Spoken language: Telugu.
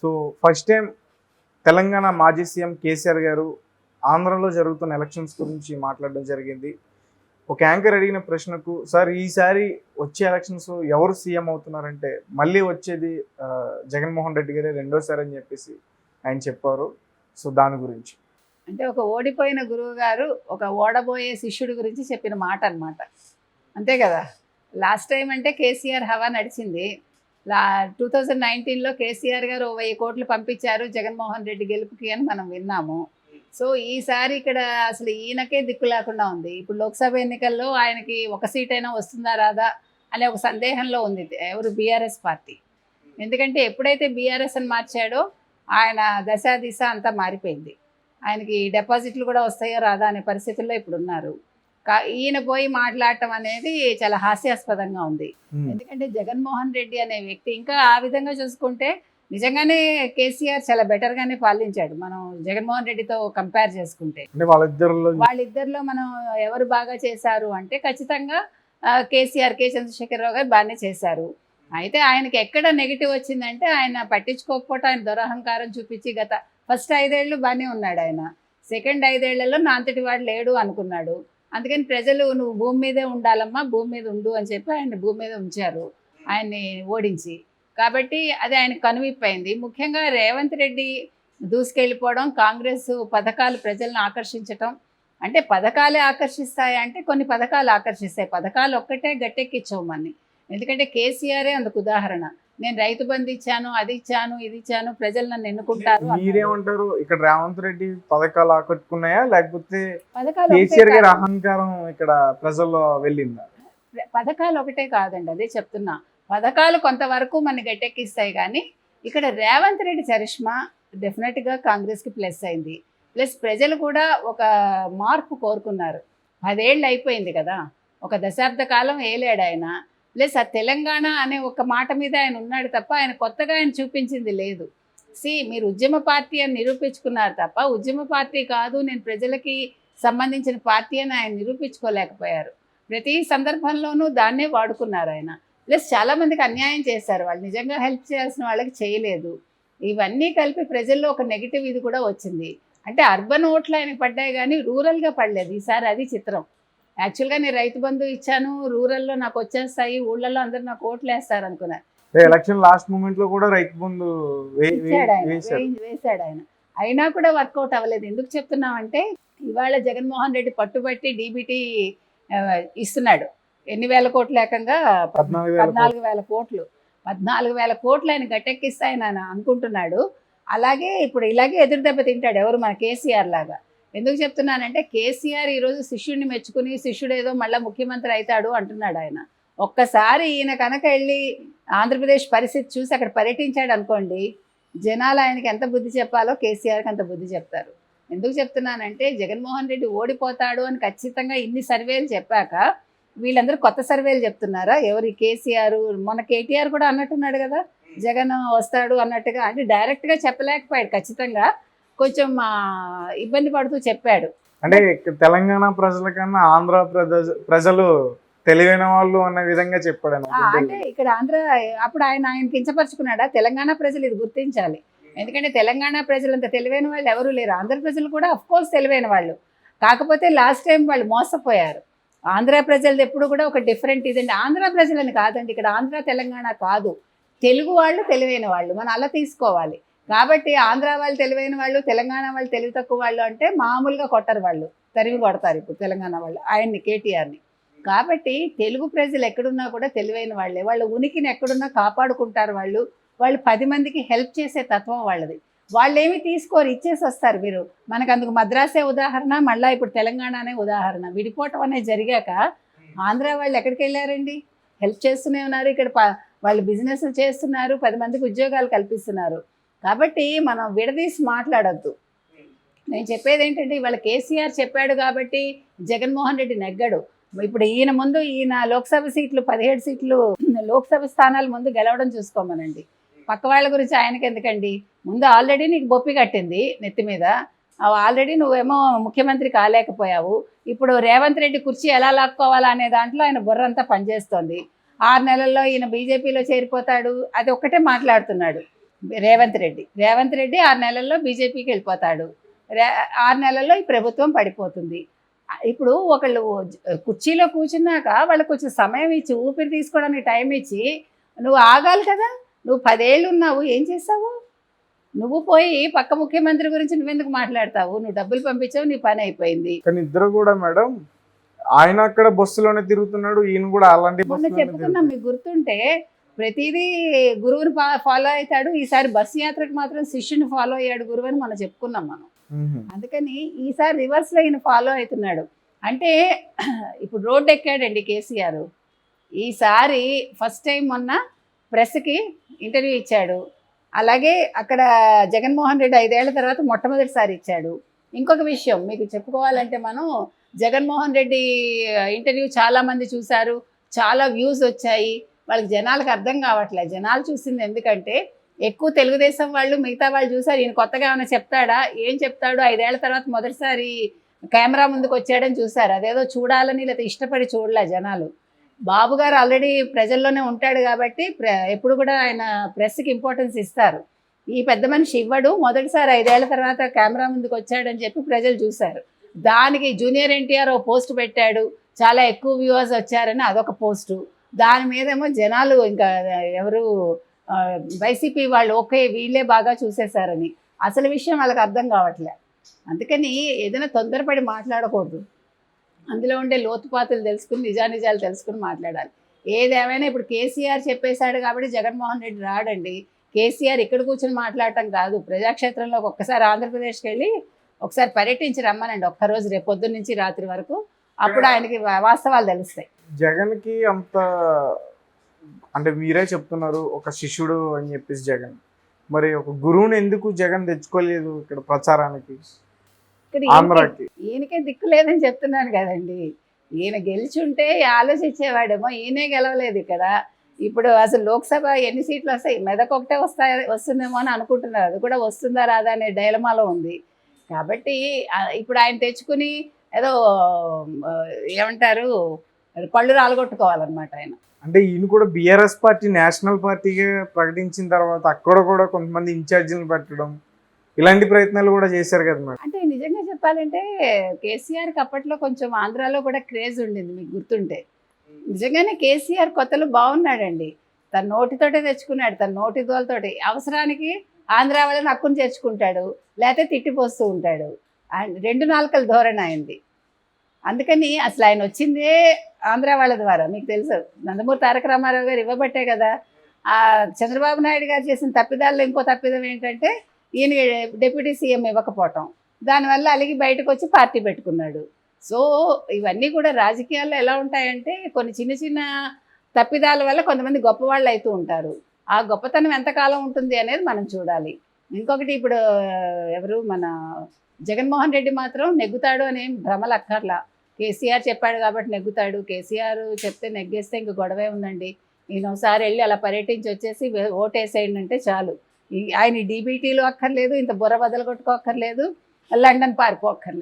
సో ఫస్ట్ టైం తెలంగాణ మాజీ సీఎం కేసీఆర్ గారు ఆంధ్రలో జరుగుతున్న ఎలక్షన్స్ గురించి మాట్లాడడం జరిగింది. ఒక యాంకర్ అడిగిన ప్రశ్నకు, సార్ ఈసారి వచ్చే ఎలక్షన్స్ ఎవరు సీఎం అవుతున్నారంటే మళ్ళీ వచ్చేది జగన్మోహన్ రెడ్డి గారే రెండోసారి అని చెప్పేసి ఆయన చెప్పారు. సో దాని గురించి అంటే ఒక ఓడిపోయిన గురువు గారు ఒక ఓడబోయే శిష్యుడి గురించి చెప్పిన మాట అన్నమాట. అంతే కదా. లాస్ట్ టైం అంటే కేసీఆర్ హవా నడిచింది. 2019లో కేసీఆర్ గారు 1000 కోట్లు పంపించారు జగన్మోహన్ రెడ్డి గెలుపుకి అని మనం విన్నాము. సో ఈసారి ఇక్కడ అసలు ఈయనకే దిక్కు లేకుండా ఉంది. ఇప్పుడు లోక్సభ ఎన్నికల్లో ఆయనకి ఒక సీట్ అయినా వస్తుందా రాదా అనే ఒక సందేహంలో ఉంది ఎవరు, బీఆర్ఎస్ పార్టీ. ఎందుకంటే ఎప్పుడైతే బీఆర్ఎస్ అని మార్చాడో ఆయన దశ దిశ అంతా మారిపోయింది. ఆయనకి డిపాజిట్లు కూడా వస్తాయో రాదా అనే పరిస్థితుల్లో ఇప్పుడు ఉన్నారు. ఈయన పోయి మాట్లాడటం అనేది చాలా హాస్యాస్పదంగా ఉంది. ఎందుకంటే జగన్మోహన్ రెడ్డి అనే వ్యక్తి ఇంకా ఆ విధంగా చూసుకుంటే నిజంగానే కేసీఆర్ చాలా బెటర్గానే పాలించాడు మనం జగన్మోహన్ రెడ్డితో కంపేర్ చేసుకుంటే. వాళ్ళిద్దరిలో మనం ఎవరు బాగా చేశారు అంటే ఖచ్చితంగా కేసీఆర్, కే చంద్రశేఖరరావు గారు బాగానే చేశారు. అయితే ఆయనకి ఎక్కడ నెగిటివ్ వచ్చిందంటే ఆయన పట్టించుకోకపోవటం, ఆయన దురహంకారం చూపించి ఫస్ట్ 5 ఏళ్ళు బాగానే ఉన్నాడు ఆయన. సెకండ్ 5 ఏళ్లలో నా అంతటి వాడు లేడు అనుకున్నాడు. అందుకని ప్రజలు నువ్వు భూమి మీదే ఉండాలమ్మా, భూమి మీద ఉండు అని చెప్పి ఆయన భూమి మీద ఉంచారు ఆయన్ని ఓడించి. కాబట్టి అది ఆయనకు కనువిప్పైంది. ముఖ్యంగా రేవంత్ రెడ్డి దూసుకెళ్ళిపోవడం, కాంగ్రెస్ పథకాలు ప్రజలను ఆకర్షించటం. అంటే పథకాలే ఆకర్షిస్తాయి అంటే కొన్ని పథకాలు ఆకర్షిస్తాయి, పథకాలు ఒక్కటే గట్టెక్కించవు మన్ని. ఎందుకంటే కేసీఆరే అందుకు ఉదాహరణ. నేను రైతు బంధు ఇచ్చాను, అది ఇచ్చాను, ఇది ఇచ్చాను, ప్రజలు నన్ను ఎన్నుకుంటారు. మీరేమంటారు, ఇక్కడ రేవంత్ రెడ్డి పథకాలు ఆకట్టుకున్నాయా లేకపోతే కేసీఆర్ గారి అహంకారం ఇక్కడ ప్రజల్లో వెళ్ళిందా? పథకాలు ఒకటే కాదండి, అదే చెప్తున్నా. పథకాలు కొంతవరకు మన గట్టెక్కిస్తాయి, కానీ ఇక్కడ రేవంత్ రెడ్డి చరిష్మా డెఫినెట్గా కాంగ్రెస్కి ప్లస్ అయింది. ప్లస్ ప్రజలు కూడా ఒక మార్పు కోరుకున్నారు. 10 ఏళ్ళు అయిపోయింది కదా, ఒక దశాబ్ద కాలం ఏలాడు ఆయన. ప్లస్ ఆ తెలంగాణ అనే ఒక మాట మీద ఆయన ఉన్నాడు తప్ప ఆయన కొత్తగా ఆయన చూపించింది లేదు. మీరు ఉద్యమ పార్టీ అని నిరూపించుకున్నారు తప్ప ఉద్యమ పార్టీ కాదు, నేను ప్రజలకి సంబంధించిన పార్టీ అని ఆయన నిరూపించుకోలేకపోయారు. ప్రతి సందర్భంలోనూ దాన్నే వాడుకున్నారు ఆయన. ప్లస్ చాలామందికి అన్యాయం చేశారు, వాళ్ళు నిజంగా హెల్ప్ చేయాల్సిన వాళ్ళకి చేయలేదు. ఇవన్నీ కలిపి ప్రజల్లో ఒక నెగిటివ్ ఇది కూడా వచ్చింది. అంటే అర్బన్ ఓట్లు ఆయనకు పడ్డాయి కానీ రూరల్గా పడలేదు ఈసారి, అది చిత్రం. యాక్చువల్గా నేను రైతు బంధు ఇచ్చాను, రూరల్లో నాకు వచ్చేస్తాయి, ఊళ్ళల్లో అందరూ నాకు ఓట్లు వేస్తారు అనుకున్నారు. ఎలక్షన్ లాస్ట్ మూమెంట్ లో కూడా రైతు బంధు వేశాడు ఆయన, అయినా కూడా వర్కౌట్ అవ్వలేదు. ఎందుకు చెప్తున్నామంటే ఇవాళ జగన్మోహన్ రెడ్డి పట్టుబట్టి డీబీటీ ఇస్తున్నాడు. ఎన్ని వేల కోట్లు, ఏకంగా 14,000 కోట్లు. 14,000 కోట్లు ఆయన గట్టెక్కిస్తాయని ఆయన అనుకుంటున్నాడు. అలాగే ఇప్పుడు ఇలాగే ఎదురు దెబ్బ తింటాడు ఎవరు, మన కేసీఆర్ లాగా. ఎందుకు చెప్తున్నానంటే కేసీఆర్ ఈరోజు శిష్యుడిని మెచ్చుకుని శిష్యుడు ఏదో మళ్ళీ ముఖ్యమంత్రి అవుతాడు అంటున్నాడు ఆయన. ఒక్కసారి ఈయన కనుక వెళ్ళి ఆంధ్రప్రదేశ్ పరిస్థితి చూసి అక్కడ పర్యటించాడు అనుకోండి, జనాలు ఆయనకి ఎంత బుద్ధి చెప్పాలో కేసీఆర్కి అంత బుద్ధి చెప్తారు. ఎందుకు చెప్తున్నానంటే జగన్మోహన్ రెడ్డి ఓడిపోతాడు అని ఖచ్చితంగా ఇన్ని సర్వేలు చెప్పాక వీళ్ళందరూ కొత్త సర్వేలు చెప్తున్నారా? ఎవరి కేసీఆర్, మొన్న కేటీఆర్ కూడా అన్నట్టున్నాడు కదా జగన్ వస్తాడు అన్నట్టుగా. అంటే డైరెక్ట్గా చెప్పలేకపోయాడు, ఖచ్చితంగా కొంచెం ఇబ్బంది పడుతూ చెప్పాడు. అంటే తెలంగాణ ప్రజల కన్నా ఆంధ్ర ప్రజలు తెలివైన వాళ్ళు అన్న విధంగా చెప్పాడు. అంటే ఇక్కడ ఆంధ్ర అప్పుడు ఆయన కించపరుచుకున్నాడా? తెలంగాణ ప్రజలు ఇది గుర్తించాలి. ఎందుకంటే తెలంగాణ ప్రజలంత తెలివైన వాళ్ళు ఎవరూ లేరు. ఆంధ్ర ప్రజలు కూడా అఫ్కోర్స్ తెలివైన వాళ్ళు, కాకపోతే లాస్ట్ టైం వాళ్ళు మోసపోయారు. ఆంధ్ర ప్రజలది ఎప్పుడు కూడా ఒక డిఫరెంట్ ఇదండి. ఆంధ్ర ప్రజలని కాదండి, ఇక్కడ ఆంధ్ర తెలంగాణ కాదు, తెలుగు వాళ్ళు తెలివైన వాళ్ళు, మనం అలా తీసుకోవాలి. కాబట్టి ఆంధ్ర వాళ్ళు తెలివైన వాళ్ళు, తెలంగాణ వాళ్ళు తెలివి తక్కువ వాళ్ళు అంటే మామూలుగా కొట్టరు, వాళ్ళు తరిమి కొడతారు ఇప్పుడు తెలంగాణ వాళ్ళు ఆయన్ని, కేటీఆర్ని. కాబట్టి తెలుగు ప్రజలు ఎక్కడున్నా కూడా తెలివైన వాళ్ళే, వాళ్ళ ఉనికిని ఎక్కడున్నా కాపాడుకుంటారు వాళ్ళు. వాళ్ళు 10 మందికి హెల్ప్ చేసే తత్వం వాళ్ళది. వాళ్ళు ఏమి తీసుకోరు, ఇచ్చేసి వస్తారు. మీరు మనకు అందుకు మద్రాసే ఉదాహరణ, మళ్ళీ ఇప్పుడు తెలంగాణనే ఉదాహరణ. విడిపోవటం అనేది జరిగాక ఆంధ్ర వాళ్ళు ఎక్కడికి వెళ్ళారండి? హెల్ప్ చేస్తూనే ఉన్నారు. ఇక్కడ వాళ్ళు బిజినెస్లు చేస్తున్నారు, 10 మందికి ఉద్యోగాలు కల్పిస్తున్నారు. కాబట్టి మనం విడదీసి మాట్లాడద్దు. నేను చెప్పేది ఏంటంటే ఇవాళ కేసీఆర్ చెప్పాడు కాబట్టి జగన్మోహన్ రెడ్డి నెగ్గడు. ఇప్పుడు ఈయన ముందు లోక్సభ సీట్లు 17 సీట్లు లోక్సభ స్థానాల ముందు గెలవడం చూసుకోమనండి. పక్క వాళ్ళ గురించి ఆయనకి ఎందుకండి? ముందు ఆల్రెడీ నీకు బొప్పి కట్టింది నెత్తి మీద, ఆల్రెడీ నువ్వేమో ముఖ్యమంత్రి కాలేకపోయావు. ఇప్పుడు రేవంత్ రెడ్డి కుర్చీ ఎలా లాక్కోవాలా అనే దాంట్లో ఆయన బుర్రంతా పనిచేస్తోంది. 6 నెలల్లో ఈయన బీజేపీలో చేరిపోతాడు, అది ఒక్కటే మాట్లాడుతున్నాడు. రేవంత్ రెడ్డి 6 నెలల్లో బీజేపీకి వెళ్ళిపోతాడు. 6 నెలల్లో ఈ ప్రభుత్వం పడిపోతుంది. ఇప్పుడు ఒకళ్ళు కుర్చీలో కూర్చున్నాక వాళ్ళకి కొంచెం సమయం ఇచ్చి ఊపిరి తీసుకోవడానికి టైం ఇచ్చి నువ్వు ఆగాలి కదా. నువ్వు 10 ఏళ్ళు ఉన్నావు, ఏం చేస్తావు? నువ్వు పోయి పక్క ముఖ్యమంత్రి గురించి నువ్వెందుకు మాట్లాడతావు? నువ్వు డబ్బులు పంపించావు, నీ పని అయిపోయింది. కానీ ఇద్దరు కూడా మేడం, ఆయన అక్కడ బస్సులోనే తిరుగుతున్నాడు, ఈయన కూడా అలాంటి మొన్న బస్సులోనే చెప్పుకున్నాం, మీకు గుర్తుంటే ప్రతిదీ గురువుని ఫాలో అవుతాడు. ఈసారి బస్సు యాత్రకు మాత్రం శిష్యుని ఫాలో అయ్యాడు గురువు అని మనం చెప్పుకున్నాం మనం. అందుకని ఈసారి రివర్స్లో ఈయన ఫాలో అవుతున్నాడు. అంటే ఇప్పుడు రోడ్డు ఎక్కాడండి కేసీఆర్. ఈసారి ఫస్ట్ టైం మొన్న ప్రెస్కి ఇంటర్వ్యూ ఇచ్చాడు. అలాగే అక్కడ జగన్మోహన్ రెడ్డి 5 ఏళ్ల తర్వాత మొట్టమొదటిసారి ఇచ్చాడు. ఇంకొక విషయం మీకు చెప్పుకోవాలంటే, మనం జగన్మోహన్ రెడ్డి ఇంటర్వ్యూ చాలామంది చూశారు, చాలా వ్యూస్ వచ్చాయి. వాళ్ళకి జనాలకు అర్థం కావట్లేదు. జనాలు చూసింది ఎందుకంటే ఎక్కువ తెలుగుదేశం వాళ్ళు, మిగతా వాళ్ళు చూసారు. ఈయన కొత్తగా ఏమైనా చెప్తాడా, ఏం చెప్తాడు, 5 ఏళ్ల తర్వాత మొదటిసారి కెమెరా ముందుకు వచ్చాడని చూశారు. అదేదో చూడాలని లేకపోతే ఇష్టపడి చూడలే జనాలు. బాబు గారు ఆల్రెడీ ప్రజల్లోనే ఉంటాడు కాబట్టి ఎప్పుడు కూడా ఆయన ప్రెస్కి ఇంపార్టెన్స్ ఇస్తారు. ఈ పెద్ద మనిషి ఇవ్వడు, మొదటిసారి 5 ఏళ్ల తర్వాత కెమెరా ముందుకు వచ్చాడని చెప్పి ప్రజలు చూశారు. దానికి జూనియర్ ఎన్టీఆర్ ఓ పోస్ట్ పెట్టాడు, చాలా ఎక్కువ వ్యూవర్స్ వచ్చారని అదొక పోస్టు. దాని మీదేమో జనాలు ఇంకా ఎవరు వైసీపీ వాళ్ళు ఓకే వీళ్ళే బాగా చూసేశారని. అసలు విషయం వాళ్ళకి అర్థం కావట్లే. అందుకని ఏదైనా తొందరపడి మాట్లాడకూడదు. అందులో ఉండే లోతుపాతులు తెలుసుకుని నిజానిజాలు తెలుసుకుని మాట్లాడాలి. ఏదేమైనా ఇప్పుడు కేసీఆర్ చెప్పేశాడు కాబట్టి జగన్మోహన్ రెడ్డి రాడండి. కేసీఆర్ ఇక్కడ కూర్చొని మాట్లాడటం కాదు, ప్రజాక్షేత్రంలోకి ఒక్కసారి ఆంధ్రప్రదేశ్కి వెళ్ళి ఒకసారి పర్యటించి రమ్మనండి, ఒక్కరోజు రేపు పొద్దున్న నుంచి రాత్రి వరకు. అప్పుడు ఆయనకి వాస్తవాలు తెలుస్తాయి. జగన్కి అంత అంటే మీరే చెప్తున్నారు ఒక శిష్యుడు అని చెప్పేసి జగన్, మరి ఒక గురువుని ఎందుకు జగన్ తెచ్చుకోలేదు ఇక్కడ ప్రచారానికి ఇక్కడ ఆంధ్రాకి? ఈయనకే దిక్కు లేదని చెప్తున్నాను కదండి. ఈయన గెలిచుంటే ఆలోచించేవాడేమో, ఈయనే గెలవలేదు ఇక్కడ. ఇప్పుడు అసలు లోక్సభ ఎన్ని సీట్లు వస్తాయి? మెదక్ ఒకటే వస్తుందేమో అని అనుకుంటున్నారు. అది కూడా వస్తుందా రాదా అనే డైలమాలో ఉంది. కాబట్టి ఇప్పుడు ఆయన తెచ్చుకుని ఏదో ఏమంటారు పళ్ళు రాలగొట్టుకోవాలన్నమాట ఆయన. అంటే ఈయన కూడా బీఆర్ఎస్ పార్టీ నేషనల్ పార్టీగా ప్రకటించిన తర్వాత అక్కడ కూడా కొంతమంది ఇన్ఛార్జీలు పెట్టడం, ఇలాంటి ప్రయత్నాలు కూడా చేశారు కదా మేడం. అంటే నిజంగా చెప్పాలంటే కేసీఆర్కి అప్పట్లో కొంచెం ఆంధ్రాలో కూడా క్రేజ్ ఉండింది, మీకు గుర్తుంటే. నిజంగానే కేసీఆర్ కొత్తలు బాగున్నాడండి. తన నోటితోటే తెచ్చుకున్నాడు, తన నోటి దోలతోటి. అవసరానికి ఆంధ్రా వాళ్ళని హక్కును చేర్చుకుంటాడు, లేకపోతే తిట్టిపోస్తూ ఉంటాడు. రెండు నాలుకల ధోరణి అయింది. అందుకని అసలు ఆయన వచ్చిందే ఆంధ్ర వాళ్ళ ద్వారా. మీకు తెలుసు, నందమూరి తారక రామారావు గారు ఇవ్వబట్టే కదా. చంద్రబాబు నాయుడు గారు చేసిన తప్పిదాల్లో ఇంకో తప్పిదం ఏంటంటే ఈయన డిప్యూటీ సీఎం ఇవ్వకపోవటం. దానివల్ల అలిగి బయటకు వచ్చి పార్టీ పెట్టుకున్నాడు. సో ఇవన్నీ కూడా రాజకీయాల్లో ఎలా ఉంటాయంటే కొన్ని చిన్న చిన్న తప్పిదాల వల్ల కొంతమంది గొప్పవాళ్ళు అవుతూ ఉంటారు. ఆ గొప్పతనం ఎంతకాలం ఉంటుంది అనేది మనం చూడాలి. ఇంకొకటి, ఇప్పుడు ఎవరు మన జగన్మోహన్ రెడ్డి మాత్రం నెగ్గుతాడు అనేం భ్రమలు అక్కర్లా. కేసీఆర్ చెప్పాడు కాబట్టి నెగ్గుతాడు. కేసీఆర్ చెప్తే నెగ్గేస్తే ఇంక గొడవే ఉందండి. నేను ఒకసారి వెళ్ళి అలా పర్యటించి వచ్చేసి ఓటేసేయండి అంటే చాలు. ఆయన డీబీటీలు అక్కర్లేదు, ఇంత బుర్ర బదలు కొట్టుకోక్కర్లేదు, లండన్ పారిపోక్కర్లేదు.